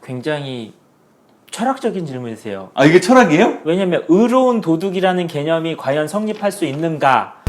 굉장히 철학적인 질문이세요. 아, 이게 철학이에요? 왜냐면 의로운 도둑이라는 개념이 과연 성립할 수 있는가?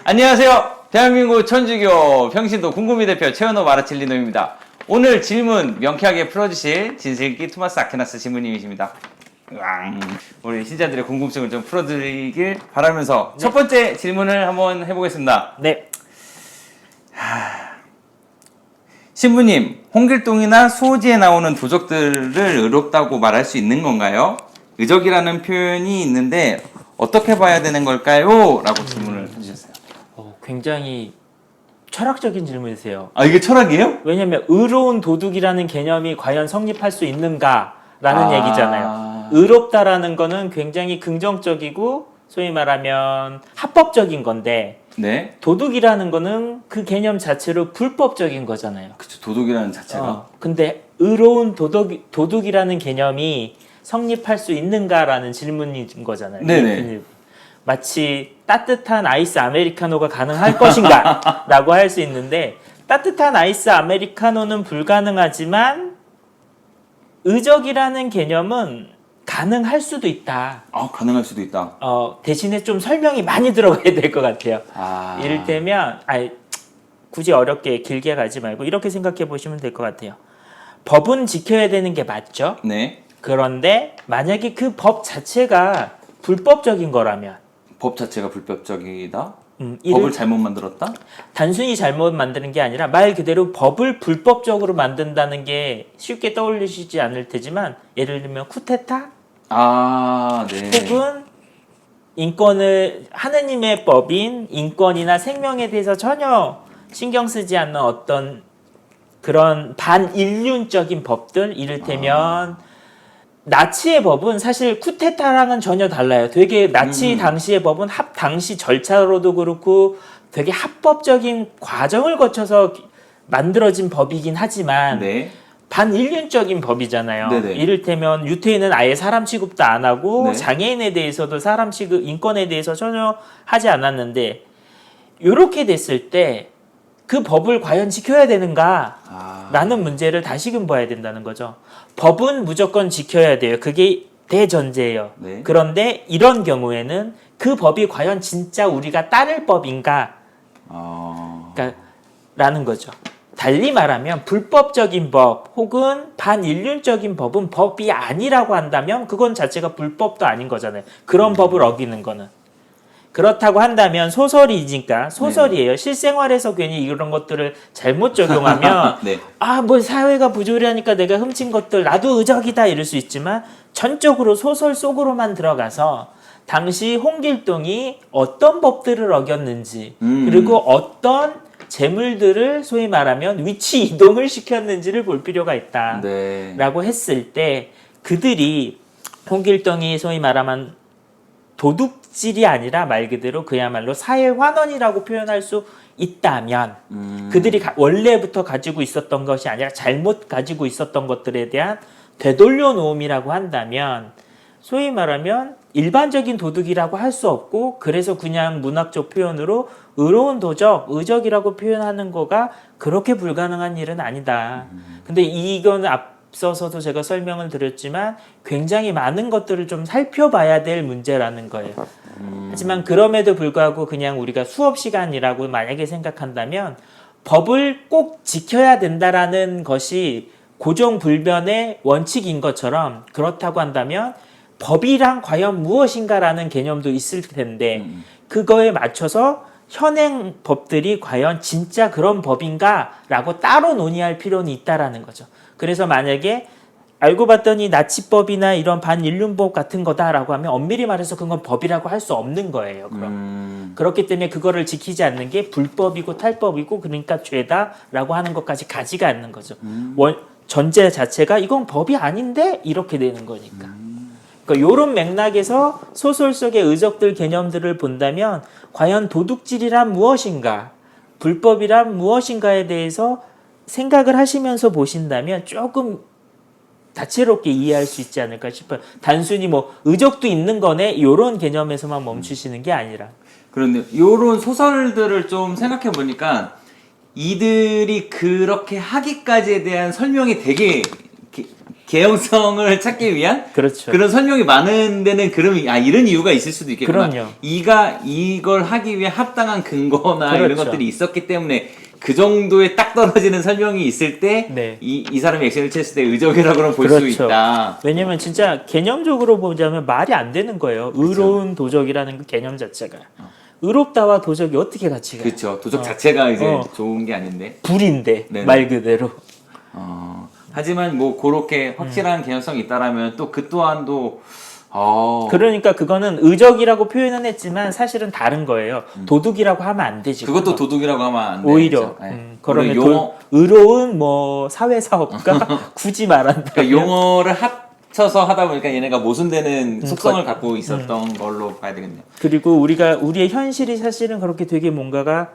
안녕하세요. 대한민국 천주교 평신도 궁금이 대표 최은호 마르첼리노입니다. 오늘 질문 명쾌하게 풀어주실 진슬기 토마스 아퀴나스 신부님이십니다. 우리 신자들의 궁금증을 좀 풀어드리길 바라면서 첫 번째 질문을 한번 해보겠습니다. 네. 신부님, 홍길동이나 수호지에 나오는 도적들을 의롭다고 말할 수 있는 건가요? 의적이라는 표현이 있는데 어떻게 봐야 되는 걸까요? 라고 질문을 해주셨어요. 굉장히 철학적인 질문이세요. 아, 이게 철학이에요? 왜냐면 의로운 도둑이라는 개념이 과연 성립할 수 있는가라는 얘기잖아요. 의롭다라는 거는 굉장히 긍정적이고 소위 말하면 합법적인 건데 네. 도둑이라는 거는 그 개념 자체로 불법적인 거잖아요. 그쵸, 도둑이라는 자체가. 근데 의로운 도둑이라는 개념이 성립할 수 있는가라는 질문인 거잖아요. 네네. 마치 따뜻한 아이스 아메리카노가 가능할 것인가 라고 할 수 있는데 따뜻한 아이스 아메리카노는 불가능하지만 의적이라는 개념은 가능할 수도 있다. 가능할 수도 있다. 대신에 좀 설명이 많이 들어가야 될 것 같아요. 이를테면 굳이 어렵게 길게 가지 말고 이렇게 생각해 보시면 될 것 같아요. 법은 지켜야 되는 게 맞죠? 네. 그런데 만약에 그 법 자체가 불법적인 거라면 법 자체가 불법적이다? 이를 법을 잘못 만들었다? 단순히 잘못 만드는 게 아니라 말 그대로 법을 불법적으로 만든다는 게 쉽게 떠올리시지 않을 테지만 예를 들면 쿠데타? 네. 혹은 인권을 하느님의 법인 인권이나 생명에 대해서 전혀 신경 쓰지 않는 어떤 그런 반인륜적인 법들 이를테면 나치의 법은 사실 쿠데타랑은 전혀 달라요. 되게 나치 당시의 법은 당시 절차로도 그렇고 되게 합법적인 과정을 거쳐서 만들어진 법이긴 하지만 네. 반인륜적인 법이잖아요. 네네. 이를테면 유태인은 아예 사람 취급도 안 하고 네. 장애인에 대해서도 사람 취급, 인권에 대해서 전혀 하지 않았는데 이렇게 됐을 때 그 법을 과연 지켜야 되는가? 라는 문제를 다시금 봐야 된다는 거죠. 법은 무조건 지켜야 돼요. 그게 대전제예요. 네. 그런데 이런 경우에는 그 법이 과연 진짜 우리가 따를 법인가? 라는 거죠. 달리 말하면 불법적인 법 혹은 반인륜적인 법은 법이 아니라고 한다면 그건 자체가 불법도 아닌 거잖아요. 그런 법을 어기는 거는. 그렇다고 한다면 소설이니까 소설이에요. 실생활에서 괜히 이런 것들을 잘못 적용하면 네. 뭐 사회가 부조리하니까 내가 훔친 것들 나도 의적이다 이럴 수 있지만 전적으로 소설 속으로만 들어가서 당시 홍길동이 어떤 법들을 어겼는지 그리고 어떤 재물들을 소위 말하면 위치 이동을 시켰는지를 볼 필요가 있다. 네. 라고 했을 때 그들이 홍길동이 소위 말하면 도둑질이 아니라 말 그대로 그야말로 사회 환원이라고 표현할 수 있다면 그들이 원래부터 가지고 있었던 것이 아니라 잘못 가지고 있었던 것들에 대한 되돌려 놓음이라고 한다면 소위 말하면 일반적인 도둑이라고 할 수 없고 그래서 그냥 문학적 표현으로 의로운 도적, 의적이라고 표현하는 거가 그렇게 불가능한 일은 아니다. 근데 이건 앞서서도 제가 설명을 드렸지만 굉장히 많은 것들을 좀 살펴봐야 될 문제라는 거예요. 하지만 그럼에도 불구하고 그냥 우리가 수업 시간이라고 만약에 생각한다면 법을 꼭 지켜야 된다라는 것이 고정불변의 원칙인 것처럼 그렇다고 한다면 법이란 과연 무엇인가라는 개념도 있을 텐데 그거에 맞춰서 현행 법들이 과연 진짜 그런 법인가라고 따로 논의할 필요는 있다라는 거죠. 그래서 만약에 알고 봤더니 나치법이나 이런 반인륜법 같은 거다라고 하면 엄밀히 말해서 그건 법이라고 할 수 없는 거예요. 그럼 그렇기 때문에 그거를 지키지 않는 게 불법이고 탈법이고 그러니까 죄다라고 하는 것까지 가지가 않는 거죠. 전제 자체가 이건 법이 아닌데 이렇게 되는 거니까. 그러니까 이런 맥락에서 소설 속의 의적들 개념들을 본다면 과연 도둑질이란 무엇인가, 불법이란 무엇인가에 대해서 생각을 하시면서 보신다면 조금 다채롭게 이해할 수 있지 않을까 싶어요. 단순히 뭐 의적도 있는 거네 이런 개념에서만 멈추시는 게 아니라. 그런데 요런 소설들을 좀 생각해 보니까 이들이 그렇게 하기까지에 대한 설명이 되게 개연성을 찾기 위한 그렇죠. 그런 설명이 많은 데는 그러면 이런 이유가 있을 수도 있겠구나. 그럼요. 이걸 하기 위해 합당한 근거나 이런 그렇죠. 것들이 있었기 때문에 그 정도에 딱 떨어지는 설명이 있을 때 네. 이 사람이 액션을 쳤을 때 의적이라고는 볼 수 그렇죠. 있다. 왜냐면 진짜 개념적으로 보자면 말이 안 되는 거예요. 의로운 도적이라는 그 개념 자체가. 의롭다와 도적이 어떻게 같이 가요? 그렇죠. 도적 자체가 이제 어. 좋은 게 아닌데. 불인데 네네. 말 그대로. 하지만 뭐 그렇게 확실한 개연성이 있다라면 또 그 또한도 그러니까 그거는 의적이라고 표현은 했지만 사실은 다른 거예요. 도둑이라고 하면 안 되지. 그것도 그건. 도둑이라고 하면 안 되죠. 오히려 그러면 의로운 뭐 사회사업가 굳이 말한다. 그러니까 용어를 합쳐서 하다 보니까 얘네가 모순되는 속성을 갖고 있었던 걸로 봐야 되겠네요. 그리고 우리의 현실이 사실은 그렇게 되게 뭔가가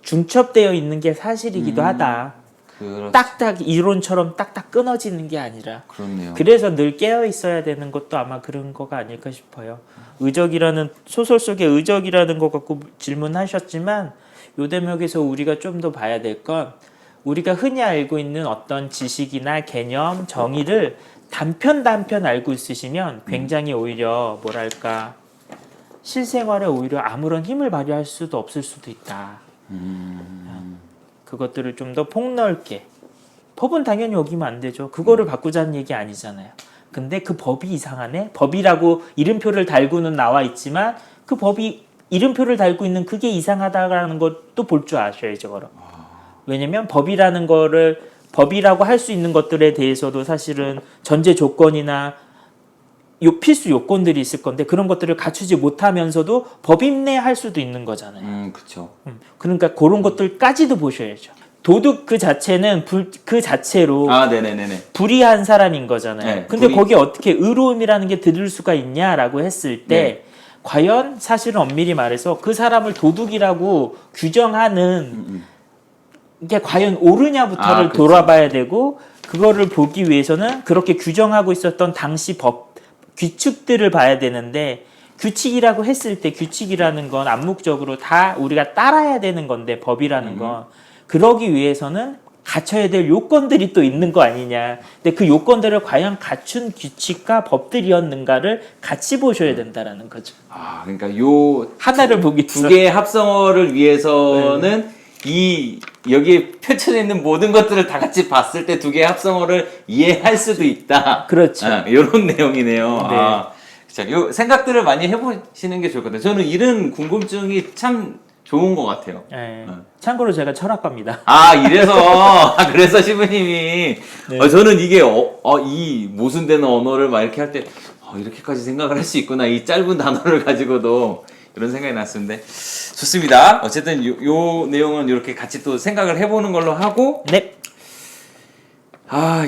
중첩되어 있는 게 사실이기도 하다. 그렇죠. 딱딱 이론처럼 딱딱 끊어지는 게 아니라. 그렇네요. 그래서 늘 깨어 있어야 되는 것도 아마 그런 거가 아닐까 싶어요. 의적이라는 소설 속의 의적이라는 것 갖고 질문하셨지만 요 대목에서 우리가 좀 더 봐야 될 건 우리가 흔히 알고 있는 어떤 지식이나 개념, 정의를 단편 알고 있으시면 굉장히 오히려 뭐랄까 실생활에 오히려 아무런 힘을 발휘할 수도 없을 수도 있다. 그것들을 좀 더 폭넓게. 법은 당연히 어기면 안 되죠. 그거를 바꾸자는 얘기 아니잖아요. 근데 그 법이 이상하네? 법이라고 이름표를 달고는 나와 있지만 그 법이 이름표를 달고 있는 그게 이상하다라는 것도 볼 줄 아셔야죠. 그럼. 왜냐면 법이라고 할 수 있는 것들에 대해서도 사실은 전제 조건이나 필수 요건들이 있을 건데 그런 것들을 갖추지 못하면서도 법인내할 수도 있는 거잖아요. 그렇죠. 그러니까 그런 것들까지도 보셔야죠. 도둑 그 자체는 그 자체로 네네네네. 불의한 사람인 거잖아요. 네, 근데 거기에 어떻게 의로움이라는 게 들을 수가 있냐라고 했을 때 과연 사실은 엄밀히 말해서 그 사람을 도둑이라고 규정하는 게 과연 옳으냐부터를 그렇죠. 돌아봐야 되고 그거를 보기 위해서는 그렇게 규정하고 있었던 당시 규칙들을 봐야 되는데 규칙이라고 했을 때 규칙이라는 건 암묵적으로 다 우리가 따라야 되는 건데 법이라는 건 그러기 위해서는 갖춰야 될 요건들이 또 있는 거 아니냐. 근데 그 요건들을 과연 갖춘 규칙과 법들이었는가를 같이 보셔야 된다라는 거죠. 그러니까 요 하나를 보기 두 개의 합성어를 위해서는 여기에 펼쳐져 있는 모든 것들을 다 같이 봤을 때 두 개의 합성어를 이해할 수도 있다. 그렇죠. 이런 내용이네요. 네. 요 생각들을 많이 해보시는 게 좋을 것 같아요. 저는 이런 궁금증이 참 좋은 것 같아요. 네. 참고로 제가 철학과입니다. 그래서 시부님이 저는 이게 이 모순되는 언어를 막 이렇게 할 때 이렇게까지 생각을 할 수 있구나. 이 짧은 단어를 가지고도 이런 생각이 났었는데 좋습니다. 어쨌든 요 내용은 이렇게 같이 또 생각을 해보는 걸로 하고 네.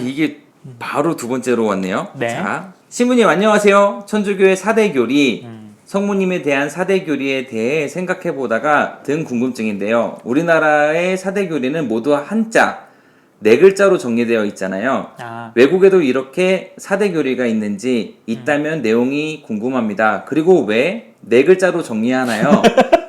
이게 바로 두 번째로 왔네요. 네. 자, 신부님 안녕하세요. 천주교의 4대 교리 성모님에 대한 4대 교리에 대해 생각해 보다가 든 궁금증인데요. 우리나라의 4대 교리는 모두 한자 4글자로 정리되어 있잖아요. 외국에도 이렇게 4대 교리가 있는지 있다면 내용이 궁금합니다. 그리고 왜 4글자로 정리하나요?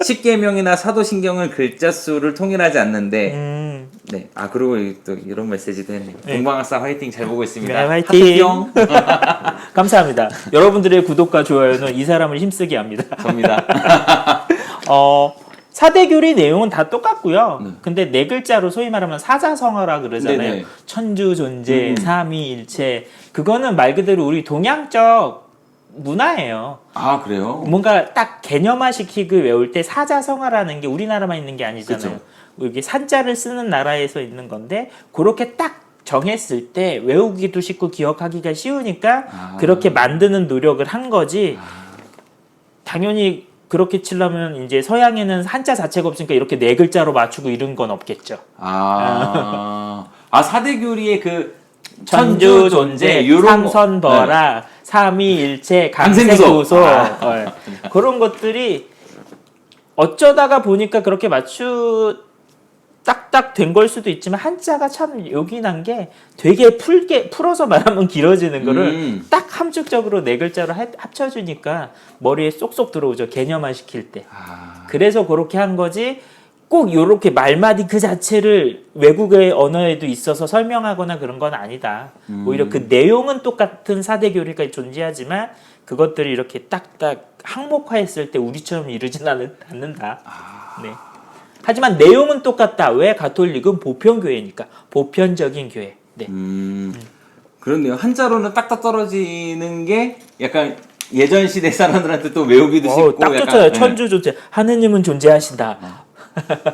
십계명이나 사도신경은 글자 수를 통일하지 않는데 네. 그리고 또 이런 메시지도 했네요. 동방학사 화이팅 잘 보고 있습니다. 네, 화이팅. 하트뿅. 감사합니다. 여러분들의 구독과 좋아요는 이 사람을 힘쓰게 합니다. 접니다. 4대 교리 내용은 다 똑같고요. 근데 4글자로 소위 말하면 사자성어라 그러잖아요. 네네. 천주 존재, 삼위일체. 그거는 말 그대로 우리 동양적 문화예요. 그래요? 뭔가 딱 개념화 시키고 외울 때 사자성어라는 게 우리나라만 있는 게 아니잖아요. 그쵸. 이게 산자를 쓰는 나라에서 있는 건데 그렇게 딱 정했을 때 외우기도 쉽고 기억하기가 쉬우니까 그렇게 만드는 노력을 한 거지. 당연히 그렇게 치려면 이제 서양에는 한자 자체가 없으니까 이렇게 4글자로 맞추고 이런 건 없겠죠. 4대 교리의 그 천주 존재, 요런 삼선벌화, 삼위일체, 강생구소. 강생구소 그런 것들이 어쩌다가 보니까 그렇게 딱딱 된 걸 수도 있지만 한자가 참 요긴한 게 되게 풀어서 말하면 길어지는 거를 딱 함축적으로 네 글자로 합쳐주니까 머리에 쏙쏙 들어오죠. 개념화 시킬 때. 그래서 그렇게 한 거지 꼭 요렇게 말마디 그 자체를 외국의 언어에도 있어서 설명하거나 그런 건 아니다. 오히려 그 내용은 똑같은 4대 교리가 존재하지만 그것들이 이렇게 딱딱 항목화했을 때 우리처럼 이루진 않는다. 네. 하지만 내용은 똑같다. 왜? 가톨릭은 보편교회니까. 보편적인 교회. 네. 그렇네요. 한자로는 딱딱 떨어지는 게 약간 예전 시대 사람들한테 또 외우기도 쉽고 딱 약간, 좋죠. 네. 천주 존재. 하느님은 존재하신다.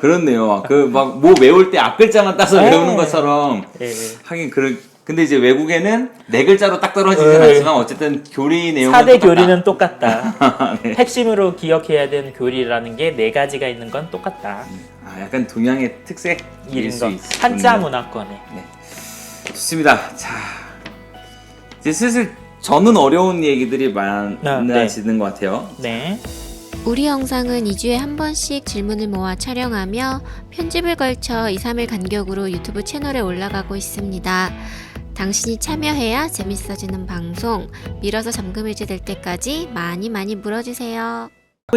그렇네요. 그 막 뭐 외울 때 앞글자만 따서 네. 외우는 것처럼 네. 하긴 근데 이제 외국에는 네 글자로 딱 떨어지진 네. 않지만 어쨌든 교리 내용은 4대 똑같다. 교리는 똑같다. 네. 핵심으로 기억해야 되는 교리라는 게 네 가지가 있는 건 똑같다. 약간 동양의 특색일 이런 수 거. 있군요. 한자 문화권에. 네. 좋습니다. 자, 이제 슬슬 저는 어려운 얘기들이 많아지는 것 같아요. 네. 우리 영상은 2주에 한 번씩 질문을 모아 촬영하며 편집을 걸쳐 2, 3일 간격으로 유튜브 채널에 올라가고 있습니다. 당신이 참여해야 재밌어지는 방송, 밀어서 잠금 해제될 때까지 많이 물어주세요.